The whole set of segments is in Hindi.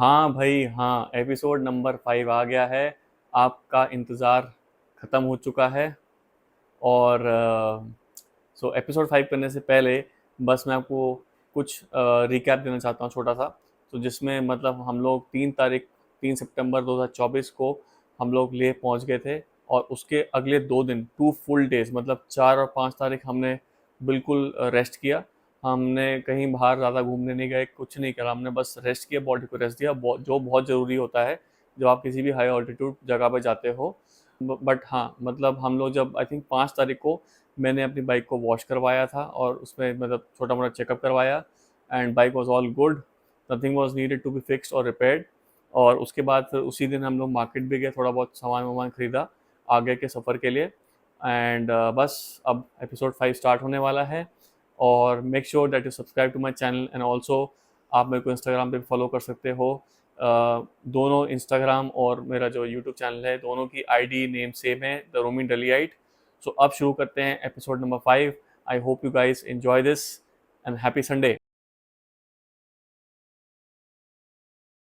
हाँ भाई हाँ, एपिसोड नंबर 5 आ गया है। आपका इंतज़ार ख़त्म हो चुका है। और सो एपिसोड 5 करने से पहले बस मैं आपको कुछ रिकैप देना चाहता हूँ छोटा सा। तो जिसमें मतलब हम लोग 3 सितंबर 2024 को हम लोग लेह पहुँच गए थे। और उसके अगले 2 दिन 2 फुल डेज मतलब 4 और 5 तारीख हमने बिल्कुल रेस्ट किया। हमने कहीं बाहर ज़्यादा घूमने नहीं गए, कुछ नहीं करा, हमने बस रेस्ट किया, बॉडी को रेस्ट दिया, जो बहुत ज़रूरी होता है जब आप किसी भी हाई ऑल्टीट्यूड जगह पर जाते हो। बट हाँ, मतलब हम लोग जब आई थिंक 5 तारीख को मैंने अपनी बाइक को वॉश करवाया था और उसमें मतलब छोटा मोटा चेकअप करवाया। And bike was all good, nothing was needed to be fixed और रिपेयर्ड। और उसके बाद फिर उसी दिन हम लोग मार्केट भी गए, थोड़ा बहुत सामान वामान खरीदा आगे के सफ़र के लिए। एंड बस अब एपिसोड 5 स्टार्ट होने वाला है। और make sure that you subscribe to my channel and also आप मेरे को इंस्टाग्राम पे भी फॉलो कर सकते हो। दोनों इंस्टाग्राम और मेरा जो यूट्यूब चैनल है, दोनों की आईडी नेम सेम है, द रोमिन डलीइट। सो अब शुरू करते हैं episode number 5। I hope you guys enjoy this and happy Sunday.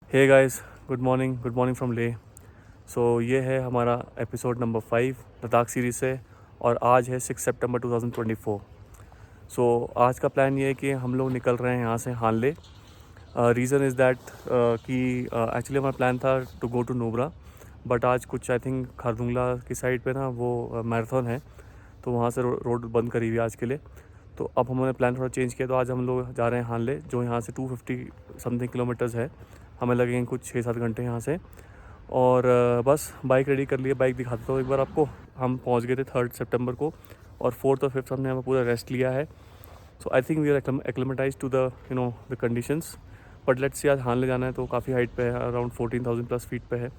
Hey guys, good morning from Leh. So ये है हमारा एपिसोड नंबर 5 लद्दाख सीरीज़ से। और आज है 6 सितंबर 2024। सो आज का प्लान ये है कि हम लोग निकल रहे हैं यहाँ से हानले। रीज़न इज़ दैट कि एक्चुअली हमारा प्लान था to go to Nubra, but आज कुछ आई थिंक खारदुंगला की साइड पे ना वो मैराथन है, तो वहाँ से रोड बंद करी हुई है आज के लिए। तो अब हमने प्लान थोड़ा चेंज किया, तो आज हम लोग जा रहे हैं हानले, जो यहाँ से 250 समथिंग किलोमीटर्स है। हमें लगेंगे कुछ 6-7 घंटे यहाँ से। और बस बाइक रेडी कर लिए, बाइक दिखाता हूँ एक बार आपको। हम पहुँच गए थे 3 सितंबर को, और 4 और 5 हमने यहाँ पर पूरा रेस्ट लिया है। So I think we are acclimatize to the the conditions. But let's see, आज हानले जाना है तो काफ़ी हाइट पे है, अराउंड 14,000 प्लस फीट पे है।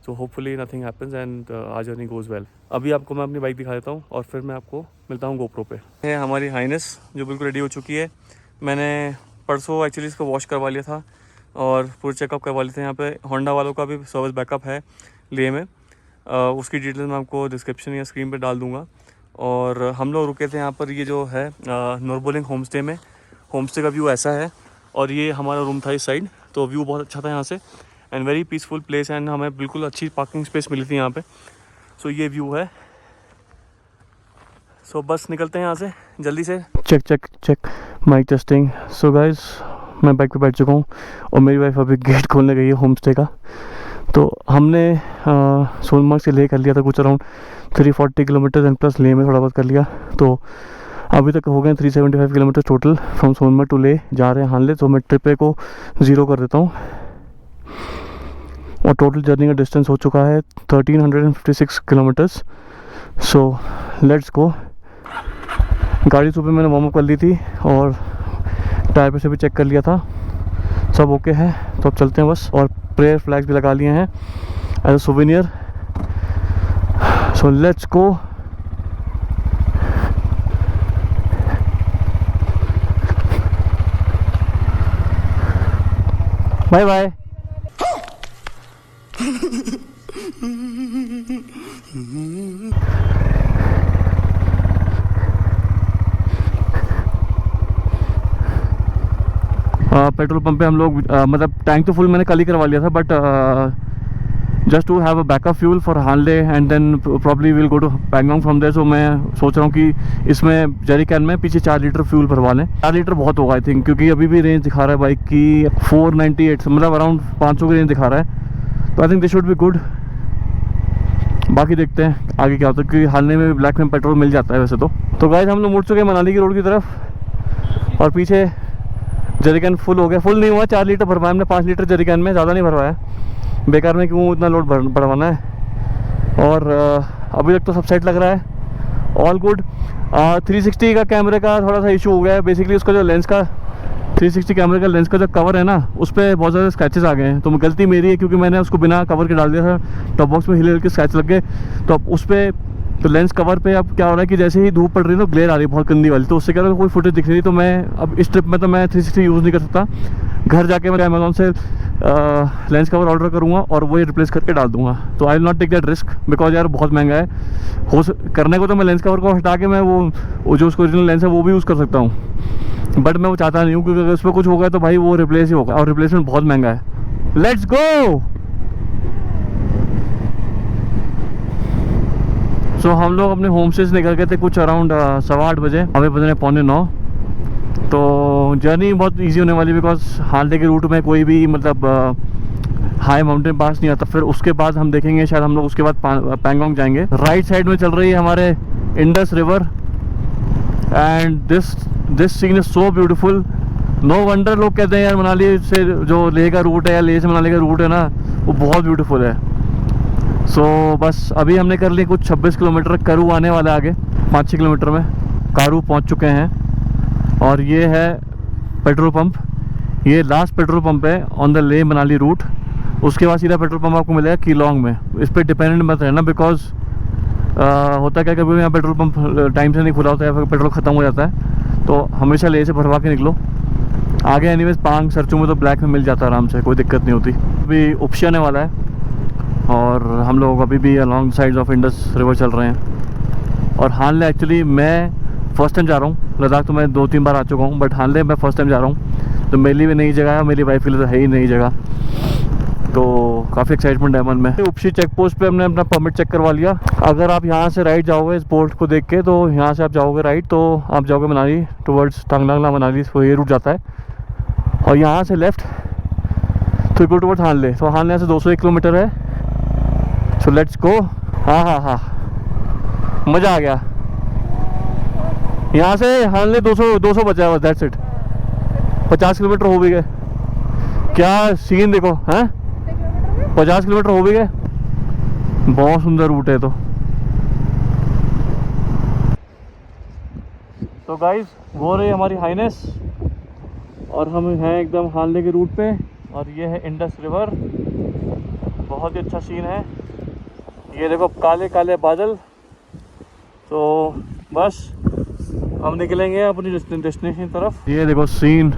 So hopefully nothing happens and our journey goes well. अभी आपको मैं अपनी बाइक दिखा देता हूँ और फिर मैं आपको मिलता हूँ गोप्रो पे। है हमारी हाइनेस जो बिल्कुल रेडी हो चुकी है। मैंने परसों एक्चुअली इसको वॉश करवा लिया था और पूरे चेकअप करवा लिए थे। यहाँ पे होंडा वालों का भी सर्विस बैकअप है लेह में। उसकी डिटेल मैं आपको डिस्क्रिप्शन या स्क्रीन पे डाल दूँगा। और हम लोग रुके थे यहाँ पर, ये जो है नोरबोलिंग होम स्टे में। होम स्टे का व्यू ऐसा है, और ये हमारा रूम था इस साइड। तो व्यू बहुत अच्छा था यहाँ से, and very peaceful place, and हमें बिल्कुल अच्छी पार्किंग स्पेस मिली थी यहाँ पे। सो ये व्यू है। सो बस निकलते हैं यहाँ से जल्दी से। Check check check mic testing. So guys, मैं बाइक पे बैठ चुका हूँ और मेरी वाइफ अभी गेट खोलने गई है होम स्टे का। तो हमने सोनमर्ग से ले कर लिया था कुछ अराउंड 340 किलोमीटर, एंड प्लस ले में थोड़ा बहुत कर लिया। तो अभी तक हो गए 375 kilometre total from Sonamarg to Leh. जा रहे हैं हानले, तो मैं ट्रिप पे को 0 कर देता हूँ। और टोटल जर्नी का डिस्टेंस हो चुका है 1356 किलोमीटर्स। सो लेट्स गो। गाड़ी सुबह मैंने वार्म अप कर ली थी और टायर पे से भी चेक कर लिया था, सब ओके है। तो अब चलते हैं बस। और प्रेयर फ्लैग्स भी लगा लिए हैं as a souvenir. So let's go. Bye bye. Petrol pump पे हम लोग मतलब टैंक तो फुल मैंने कल ही करवा लिया था, but just to have a backup fuel for Hanle, and then probably will go to Pangong from there. So मैं सोच रहा हूँ कि इसमें जेरी कैन में पीछे 4 लीटर फ्यूल भरवा लें। 4 लीटर बहुत होगा आई थिंक, क्योंकि अभी भी रेंज दिखा रहा है बाइक की 498, मतलब अराउंड 500 की रेंज दिखा रहा है। तो I think this should be good. बाकी देखते हैं आगे क्या होता है, क्योंकि हानले में ब्लैक में पेट्रोल मिल जाता है वैसे तो गाइस हम लोग मुड़ चुके हैं मनाली की रोड की तरफ, और पीछे जरिकैन फुल हो गया। फुल नहीं हुआ, 4 लीटर भरवाया हमने, 5 लीटर जरिकैन में, ज़्यादा नहीं भरवाया, बेकार में क्यों इतना लोड बढ़वाना है। और अभी तक तो सब सेट लग रहा है, ऑल गुड। 360 का कैमरे का थोड़ा सा इशू हो गया है। बेसिकली उसका जो लेंस का 360 कैमरे का लेंस का जो कवर है ना, उस पर बहुत ज़्यादा स्क्रैचेस आ गए हैं। तो गलती मेरी है, क्योंकि मैंने उसको बिना कवर के डाल दिया था, टॉप बॉक्स में हिल के स्क्रैच लग गए। तो अब उस पर तो लेंस कवर पे अब क्या हो रहा है कि जैसे ही धूप पड़ रही है तो ग्लेयर आ रही है बहुत गंदी वाली, तो उससे क्या कोई फुटेज दिख रही। तो मैं अब इस ट्रिप में तो मैं 360 यूज़ नहीं कर सकता। घर जाके मैं अमेज़ॉन से लेंस कवर ऑर्डर करूँगा और वो रिप्लेस करके डाल दूँगा। तो I will not take that risk, because यार बहुत महंगा है। करने को तो मैं लेंस कवर को हटा के मैं वो जो उसका ओरिजिनल लेंस है वो भी यूज़ कर सकता हूँ, बट मैं वो चाहता नहीं हूँ, क्योंकि अगर उस पर कुछ होगा तो भाई वो रिप्लेस ही होगा, और रिप्लेसमेंट बहुत महंगा है। Let's go. सो हम लोग अपने होम से निकल गए थे कुछ अराउंड 8:15 बजे, अभी बज रहे 8:45। तो जर्नी बहुत इजी होने वाली, बिकॉज हाल के रूट में कोई भी मतलब हाई माउंटेन पास नहीं आता। फिर उसके बाद हम देखेंगे शायद हम लोग उसके बाद पैंगोंग जाएंगे। राइट साइड में चल रही है हमारे Indus river and this scene is so beautiful. No wonder लोग कहते हैं यार मनाली से जो लेह का रूट है या लेह से मनाली का रूट है ना, वो बहुत ब्यूटीफुल है। सो बस अभी हमने कर ली कुछ 26 किलोमीटर। करू आने वाला है आगे 5-6 किलोमीटर में। कारू पहुंच चुके हैं और ये है पेट्रोल पंप। ये लास्ट पेट्रोल पंप है on the Leh Manali route. उसके बाद सीधा पेट्रोल पंप आपको मिलेगा कीलोंग में। इस पर डिपेंडेंट मत रहना, बिकॉज होता क्या कभी यहाँ पेट्रोल पंप टाइम से नहीं खुला होता है, फिर पेट्रोल ख़त्म हो जाता है। तो हमेशा लेह से भरवा के निकलो। आगे एनीवेज पांग सरचू में तो ब्लैक में मिल जाता है आराम से, कोई दिक्कत नहीं होती। अभी उपशी आने वाला है और हम लोग अभी भी along sides of Indus river चल रहे हैं। और हानले एक्चुअली मैं फ़र्स्ट टाइम जा रहा हूँ। लद्दाख तो मैं 2-3 बार आ चुका हूँ, बट हानले मैं फ़र्स्ट टाइम जा रहा हूँ। तो मेरे लिए भी नई जगह है, मेरी वाइफ के लिए तो है ही नई जगह। तो काफ़ी एक्साइटमेंट है मन में। उपशी चेक पोस्ट पे हमने अपना परमिट चेक करवा लिया। अगर आप यहाँ से राइट जाओगे इस बोर्ड को देख के, तो यहाँ से आप जाओगे राइट तो आप जाओगे मनाली टुवर्ड्स टांगनांगला मनाली, वो ये रूट जाता है। और यहाँ से लेफ्ट तो गो टुवर्ड्स हानले। तो हानले से 201 किलोमीटर है। सो लेट्स गो। हाँ, मज़ा आ गया। यहाँ से हानले 200 बचा है बस, दैट्स इट। 50 किलोमीटर हो भी गए। क्या सीन देखो हैं, 50 किलोमीटर हो भी गए। बहुत सुंदर रूट है। तो गाइस वो रही हमारी हाइनेस और हम हैं एकदम हानले के रूट पे। और ये है इंडस रिवर। बहुत ही अच्छा सीन है। ये देखो काले काले बादल। तो बस हम निकलेंगे अपनी डेस्टिनेशन की तरफ। ये देखो सीन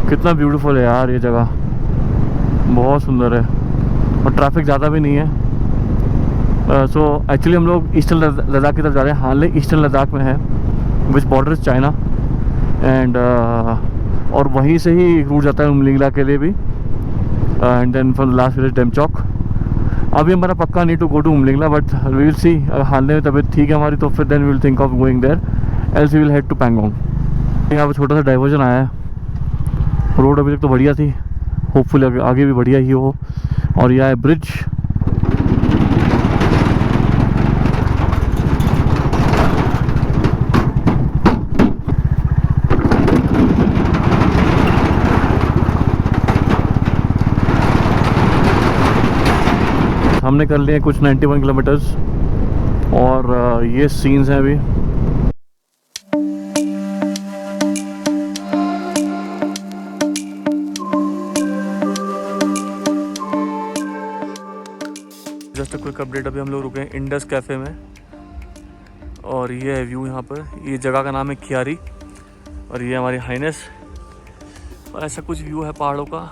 कितना ब्यूटीफुल है यार, ये जगह बहुत सुंदर है और ट्रैफिक ज़्यादा भी नहीं है। सो एक्चुअली हम लोग ईस्टर्न लद्दाख की तरफ जा रहे हैं। हानले ईस्टर्न लद्दाख में है, विच बॉर्डर चाइना एंड और वहीं से ही रूट जाता है उमलिंगला के लिए भी। And then for last village Demchok. अभी हमारा पक्का नहीं to go to Umlingla, but we will see. अगर हानले में तबीयत ठीक है हमारी तो फिर then we will think of going there, else we will head to Pangong. यहाँ पर छोटा सा डाइवर्जन आया है। रोड अभी तक तो बढ़िया थी, होपफुली आगे भी बढ़िया ही हो। और यह है ब्रिज। हमने कर लिए कुछ 91 किलोमीटर्स और ये सीन्स हैं अभी। जस्ट क्विक अपडेट, अभी हम लोग रुके हैं इंडस कैफ़े में और ये है व्यू यहाँ पर। ये जगह का नाम है खियारी और ये हमारी हाइनेस। और ऐसा कुछ व्यू है पहाड़ों का।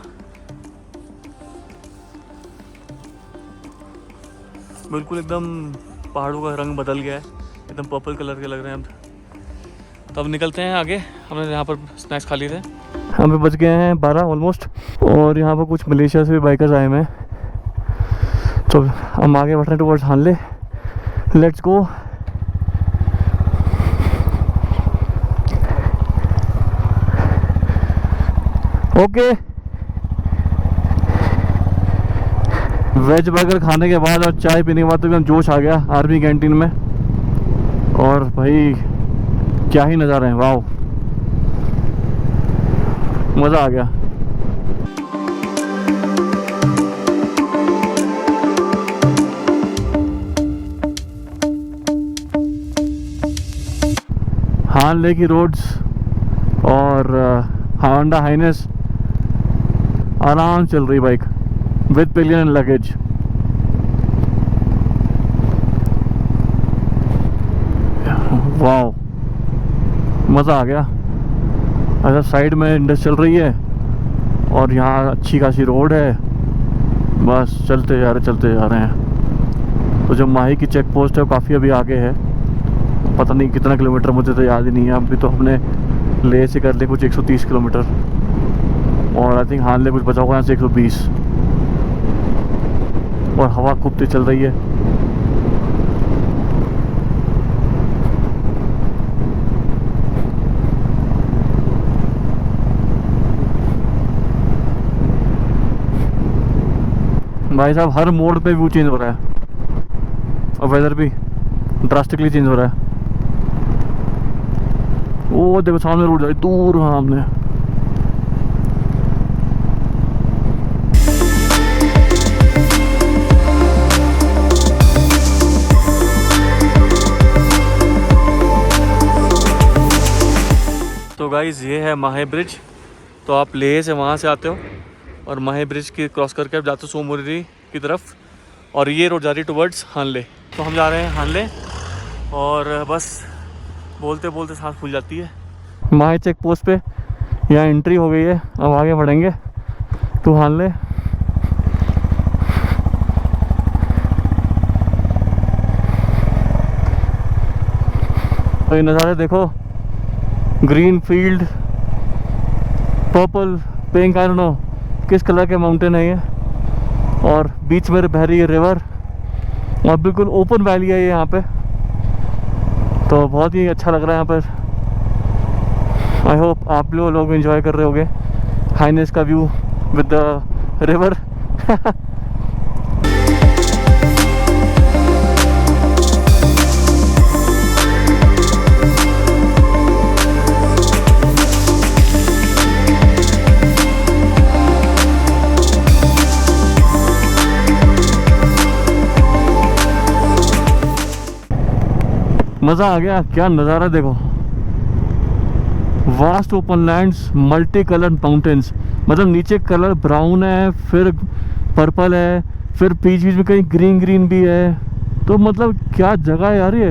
बिल्कुल एकदम पहाड़ों का रंग बदल गया है, एकदम पर्पल कलर के लग रहे हैं अब। तो अब निकलते हैं आगे। हमने यहाँ पर स्नैक्स खा लिए थे। हमें बज गए हैं 12 ऑलमोस्ट। और यहाँ पर कुछ मलेशिया से भी बाइकर्स आए हैं। तो हम आगे बढ़ रहे हैं towards Hanle. Let's go. Okay. Veg burger खाने के बाद और चाय पीने के बाद तो एकदम जोश आ गया आर्मी कैंटीन में। और भाई क्या ही नज़ारे हैं, वाह मज़ा आ गया। हानले की रोड्स और होंडा हाइनेस आराम चल रही bike with pillion and luggage. Wow मज़ा आ गया। अच्छा साइड में इंडस चल रही है और यहाँ अच्छी खासी रोड है। बस चलते जा रहे हैं। तो जो माही की चेक पोस्ट है वो काफ़ी अभी आगे है, पता नहीं कितना किलोमीटर, मुझे तो याद ही नहीं है। अभी तो हमने लेह से कर लिए कुछ 130 किलोमीटर। और आई थिंक हानले कुछ बचा हुआ है यहाँ से 120, और हवा खूब तेज चल रही है। भाई साहब हर मोड़ पे व्यू चेंज हो रहा है और वेदर भी ड्रास्टिकली चेंज हो रहा है। वो देखो सामने रोड जाए दूर सामने। तो गाइज़ ये है माहे ब्रिज। तो आप लेह से वहाँ से आते हो और माहे ब्रिज की क्रॉस करके आप जाते हो सोमोरी की तरफ, और ये रोड जा रही है टुवर्ड्स हानले। तो हम जा रहे हैं हानले और बस बोलते बोलते सांस फूल जाती है। माहे चेक पोस्ट पे यहाँ एंट्री हो गई है, अब आगे बढ़ेंगे टू हानले। तो ये नज़ारे देखो, green field, purple, pink, I don't know किस कलर के माउंटेन है ये, और बीच में बह रही है रिवर, और बिल्कुल ओपन वैली है ये यहाँ पे। तो बहुत ही अच्छा लग रहा है यहाँ पर। आई होप आप लोग एंजॉय कर रहे होगे हाइनेस का व्यू विद द रिवर। मज़ा आ गया, क्या नज़ारा देखो, vast open lands, multi colour mountains, मतलब नीचे कलर ब्राउन है, फिर पर्पल है, फिर बीच बीच में कहीं ग्रीन ग्रीन भी है। तो मतलब क्या जगह है यार ये,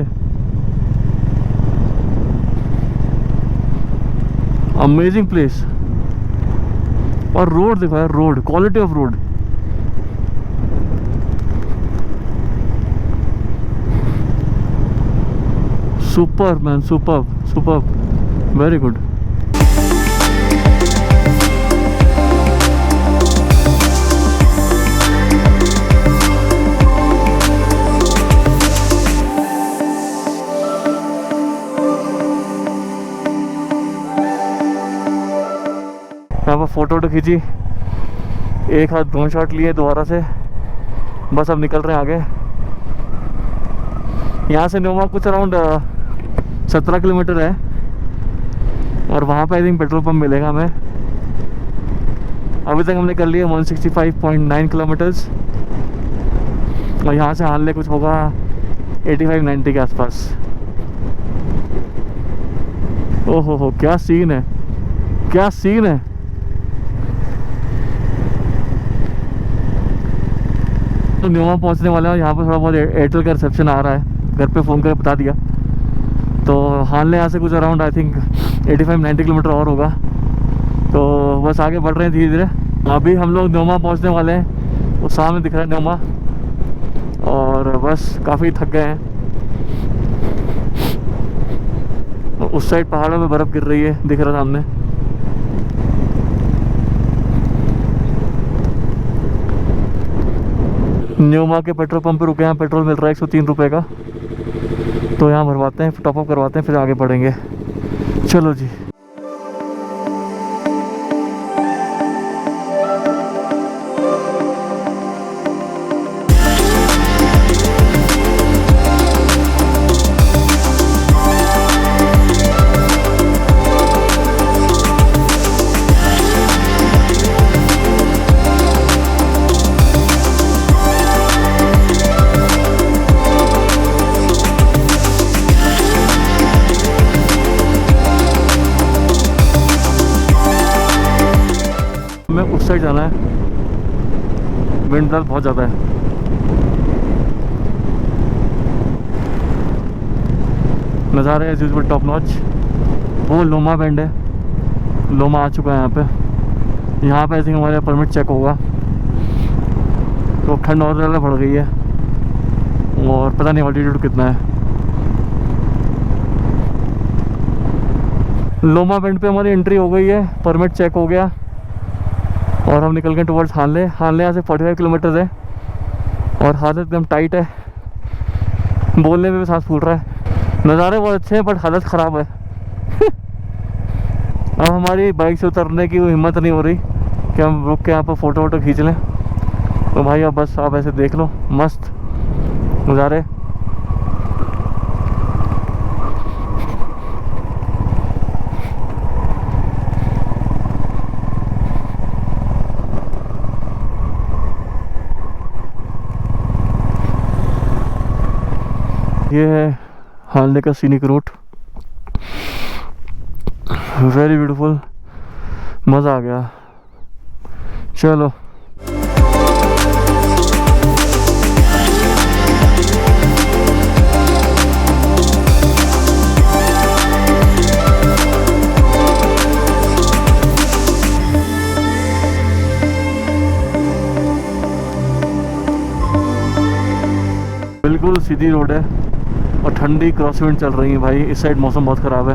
अमेजिंग प्लेस। और रोड देखो यार, road quality of road, super man, super super, very good. यहाँ पर फोटो खींची, एक हाथ ड्रोन शॉट लिए दोबारा से, बस अब निकल रहे हैं आगे। यहाँ से न्योमा कुछ अराउंड 17 किलोमीटर है, और वहाँ पे आई थिंक पेट्रोल पंप मिलेगा हमें। अभी तक हमने कर लिया 165.9 किलोमीटर्स, और यहाँ से हानले कुछ होगा 85-90 के आसपास। ओहो हो, क्या सीन है, क्या सीन है। तो न्योमा पहुँचने वाले हैं, यहाँ पर थोड़ा बहुत एयरटेल का रिसेप्शन आ रहा है, घर पे फ़ोन करके बता दिया। तो हानले यहाँ से कुछ अराउंड आई थिंक 85-90 किलोमीटर और होगा। तो बस आगे बढ़ रहे हैं धीरे धीरे। अभी हम लोग न्योमा पहुँचने वाले हैं, वो सामने दिख रहा है न्योमा, और बस काफ़ी थक गए हैं। उस साइड पहाड़ों में बर्फ़ गिर रही है, दिख रहा सामने। न्योमा के पेट्रोल पंप पे रुके हैं, पेट्रोल मिल रहा है 103 रुपये का। तो यहाँ भरवाते हैं, टॉपअप करवाते हैं, फिर आगे बढ़ेंगे। चलो जी। हमें उस साइड जाना है, विंड ब्लास्ट बहुत ज़्यादा है। नज़ारे एज यूजुअल टॉप नॉच। वो लोमा बैंड है, लोमा आ चुका है यहाँ पे। यहाँ पे आई थिंक हमारे परमिट चेक होगा। तो ठंड और ज़्यादा बढ़ गई है, और पता नहीं ऑल्टीट्यूड कितना है। लोमा बैंड पे हमारी एंट्री हो गई है, परमिट चेक हो गया, और हम निकल गए टुवर्ड्स हानले। हानले यहाँ से 45 किलोमीटर है और हालत एकदम टाइट है, बोलने में भी सांस फूल रहा है। नज़ारे बहुत अच्छे हैं बट हालत ख़राब है। अब हमारी बाइक से उतरने की हिम्मत नहीं हो रही कि हम रुक के यहाँ पर फ़ोटो वोटो खींच लें। तो भाई अब बस आप ऐसे देख लो, मस्त नज़ारे। ये है हानले का सीनिक रूट, वेरी ब्यूटीफुल, मज़ा आ गया। चलो बिल्कुल सीधी रोड है और ठंडी क्रॉस विंड चल रही है भाई। इस साइड मौसम बहुत ख़राब है।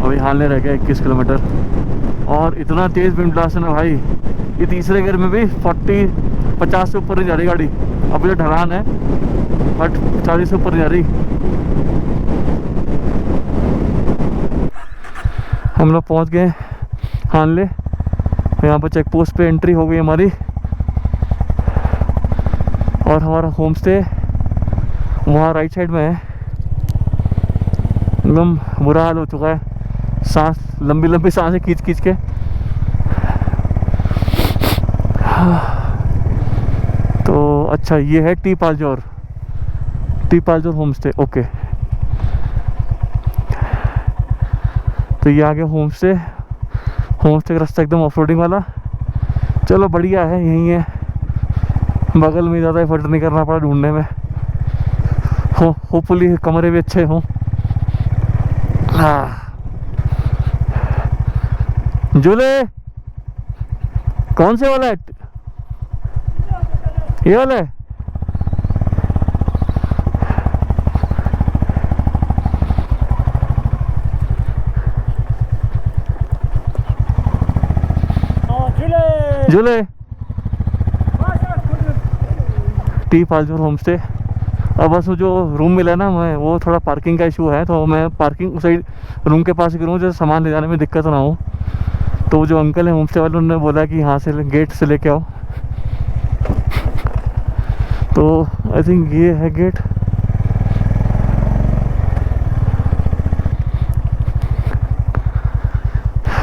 अभी हालने रह गया 21 किलोमीटर और इतना तेज़ विंड ब्लास्ट है ना भाई, ये तीसरे गियर में भी 40-50 से ऊपर नहीं जा रही गाड़ी। अभी तो ढलान है बट 40 से ऊपर नहीं जा रही। हम लोग पहुँच गए हानले, यहाँ पर चेक पोस्ट पे एंट्री हो गई हमारी और हमारा होम स्टे वहाँ राइट साइड में है। एकदम बुरा हाल हो चुका है, सांस लंबी लंबी सांसें खींच खींच के। तो अच्छा ये है T Paljor home stay, okay. तो ये आ गया होम स्टे का रास्ता एकदम ऑफ रोडिंग वाला। चलो बढ़िया है, यहीं है बगल में, ज़्यादा एफर्ट नहीं करना पड़ा ढूंढने में। होपफुली कमरे भी अच्छे हों। झूले कौन से वाला है? ये वाला है? झूले टी पालजोर होम स्टे। अब बस वो जो रूम मिला है ना, मैं वो थोड़ा पार्किंग का इशू है, तो मैं पार्किंग साइड रूम के पास ही करूँ जैसे सामान ले जाने में दिक्कत ना हो। तो जो अंकल है होम स्टे वाले, उन्होंने बोला कि यहाँ से गेट से लेके आओ। तो आई थिंक ये है गेट।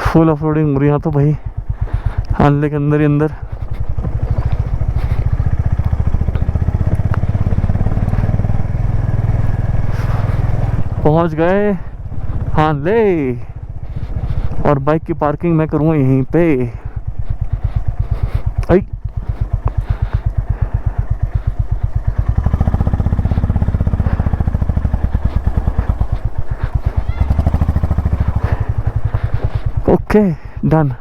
फुल ऑफ रोडिंग हो रही यहाँ तो भाई, हानले के अंदर ही अंदर। पहुंच गए हानले और बाइक की पार्किंग मैं करूँगा यहीं पे। आई ओके डन।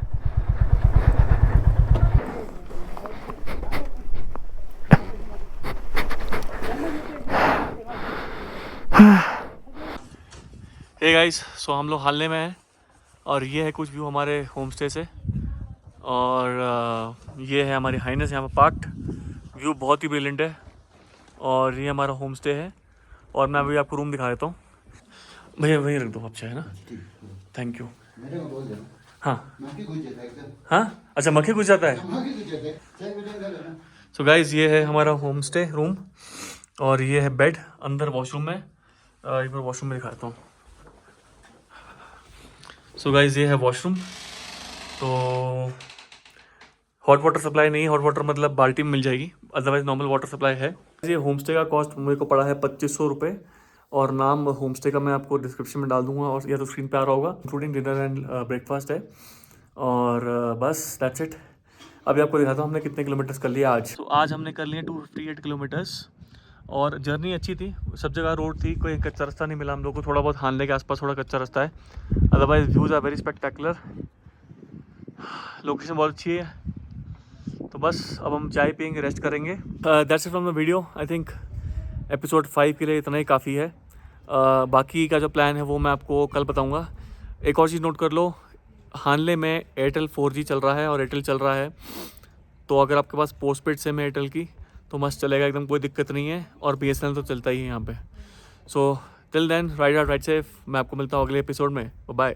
हे गाइस, सो हम लोग हालने में हैं और ये है कुछ व्यू हमारे होम स्टे से। और ये है हमारी हाइनेस यहाँ पर पार्क्ड। व्यू बहुत ही ब्रिलियंट है और ये हमारा होम स्टे है। और मैं अभी आपको रूम दिखा देता हूँ। भैया वहीं रख दो, अच्छा है ना, थैंक यू। हाँ हाँ, अच्छा मक्खी घुस जाता है। सो गाइस ये है हमारा होम स्टे रूम और ये है बेड, अंदर वॉशरूम में। एक बार वॉशरूम में दिखाता हूँ। सो गाइस ये है वॉशरूम। तो हॉट वाटर सप्लाई नहीं है, हॉट वाटर मतलब बाल्टी में मिल जाएगी, अदरवाइज नॉर्मल वाटर सप्लाई है। ये होम स्टे का कॉस्ट मेरे को पड़ा है 2500 रुपये और नाम होम स्टे का मैं आपको डिस्क्रिप्शन में डाल दूंगा और या तो स्क्रीन पे आ रहा होगा। इंक्लूडिंग डिनर एंड ब्रेकफास्ट है और बस दैट्स इट। अभी आपको दिखाता हूँ हमने कितने किलोमीटर्स कर लिया आज। तो आज हमने कर लिए 258 किलोमीटर्स और जर्नी अच्छी थी। सब जगह रोड थी, कोई कच्चा रास्ता नहीं मिला हम लोग को। थोड़ा बहुत हानले के आसपास थोड़ा कच्चा रास्ता है, otherwise views are very spectacular. Location बहुत अच्छी है। तो बस अब हम चाय पियेंगे, रेस्ट करेंगे। That's it from the video. I think episode 5 के लिए इतना ही काफ़ी है। बाकी का जो प्लान है वो मैं आपको कल बताऊँगा। एक और चीज़ नोट कर लो, हानले में एयरटेल 4G चल रहा है और एयरटेल चल रहा है, तो अगर आपके पास पोस्टपेड सिम है एयरटेल की तो मस्त चलेगा एकदम, कोई दिक्कत नहीं है। और BSNL तो चलता ही है यहाँ पे। So till then ride out ride safe. मैं आपको मिलता हूँ अगले एपिसोड में। बाय।